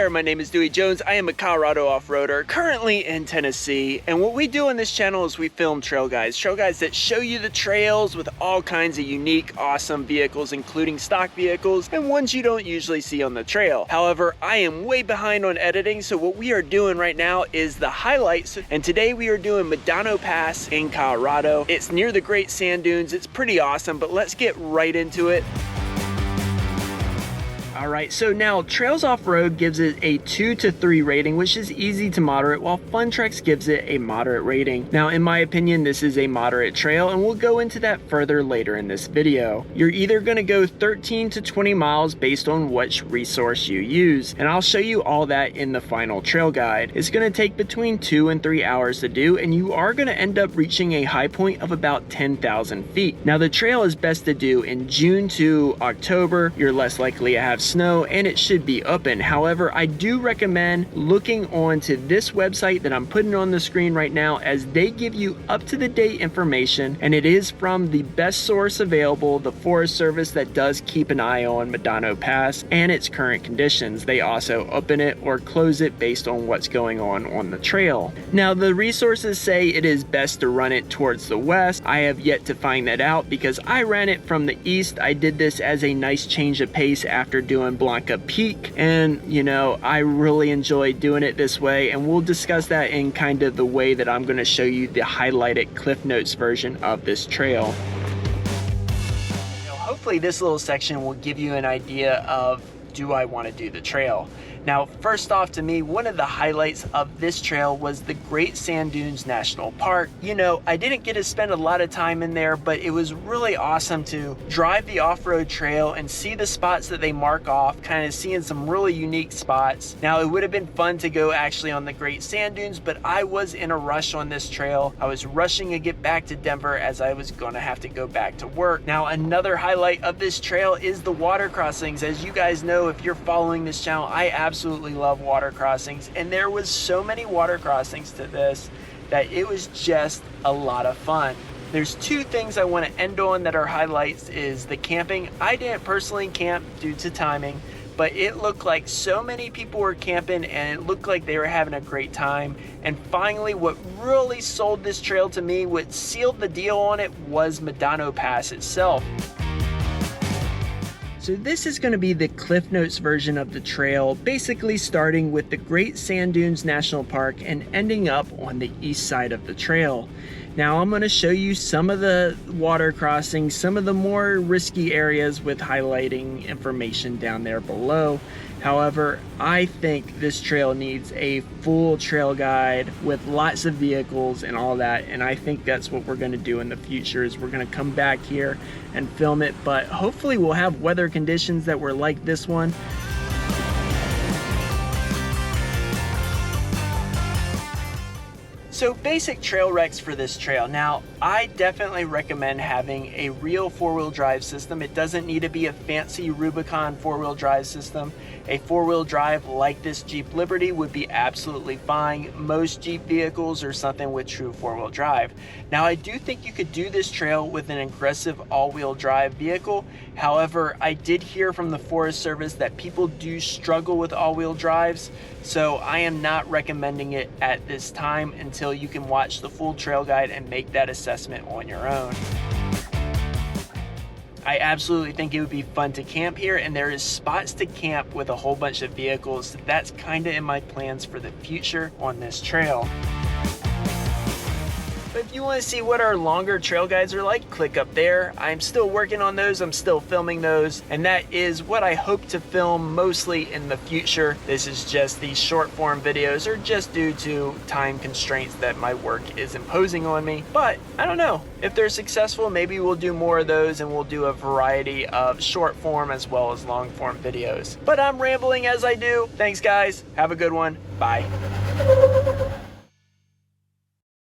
there, my name is Dewey Jones. I am a Colorado off-roader, currently in Tennessee, and what we do on this channel is we film trail guides that show you the trails with all kinds of unique, awesome vehicles, including stock vehicles and ones you don't usually see on the trail. However, I am way behind on editing, so what we are doing right now is the highlights, and today we are doing Medano Pass in Colorado. It's near the Great Sand Dunes. It's pretty awesome, but let's get right into it. Alright, so now Trails Off-Road gives it a 2 to 3 rating, which is easy to moderate, while Fun Treks gives it a moderate rating. Now, in my opinion, this is a moderate trail, and we'll go into that further later in this video. You're either going to go 13 to 20 miles based on which resource you use, and I'll show you all that in the final trail guide. It's going to take between 2 and 3 hours to do, and you are going to end up reaching a high point of about 10,000 feet. Now, the trail is best to do in June to October. You're less likely to have snow and it should be open. However, I do recommend looking onto this website that I'm putting on the screen right now, as they give you up-to-the-date information, and it is from the best source available, the Forest Service, that does keep an eye on Medano Pass and its current conditions. They also open it or close it based on what's going on the trail. Now, the resources say it is best to run it towards the west. I have yet to find that out because I ran it from the east. I did this as a nice change of pace after doing Blanca Peak, and you know, I really enjoy doing it this way, and we'll discuss that in kind of the way that I'm going to show you the highlighted Cliff Notes version of this trail. Hopefully this little section will give you an idea of, do I want to do the trail? Now, first off, to me, one of the highlights of this trail was the Great Sand Dunes National Park. You know, I didn't get to spend a lot of time in there, but it was really awesome to drive the off-road trail and see the spots that they mark off, kind of seeing some really unique spots. Now, it would have been fun to go actually on the Great Sand Dunes, but I was in a rush on this trail. I was rushing to get back to Denver as I was going to have to go back to work. Now, another highlight of this trail is the water crossings. As you guys know, if you're following this channel, I absolutely love water crossings, and there was so many water crossings to this that it was just a lot of fun. There's two things I want to end on that are highlights is the camping. I didn't personally camp due to timing, but it looked like so many people were camping and it looked like they were having a great time. And finally, what really sold this trail to me, what sealed the deal on it, was Medano Pass itself. So this is going to be the Cliff Notes version of the trail, basically starting with the Great Sand Dunes National Park and ending up on the east side of the trail. Now I'm going to show you some of the water crossings, some of the more risky areas with highlighting information down there below. However, I think this trail needs a full trail guide with lots of vehicles and all that, and I think that's what we're going to do in the future, is we're going to come back here and film it, but hopefully we'll have weather conditions that were like this one. So basic trail recs for this trail. Now, I definitely recommend having a real four-wheel drive system. It doesn't need to be a fancy Rubicon four-wheel drive system. A four-wheel drive like this Jeep Liberty would be absolutely fine. Most Jeep vehicles are something with true four-wheel drive. Now, I do think you could do this trail with an aggressive all-wheel drive vehicle. However, I did hear from the Forest Service that people do struggle with all-wheel drives, so I am not recommending it at this time until you can watch the full trail guide and make that assessment on your own. I absolutely think it would be fun to camp here, and there is spots to camp with a whole bunch of vehicles. That's kind of in my plans for the future on this trail. But if you want to see what our longer trail guides are like, click up there. I'm still working on those, I'm still filming those, and that is what I hope to film mostly in the future. This is just these short form videos are just due to time constraints that my work is imposing on me. But I don't know, if they're successful, maybe we'll do more of those and we'll do a variety of short form as well as long form videos. But I'm rambling as I do. Thanks guys, have a good one, bye.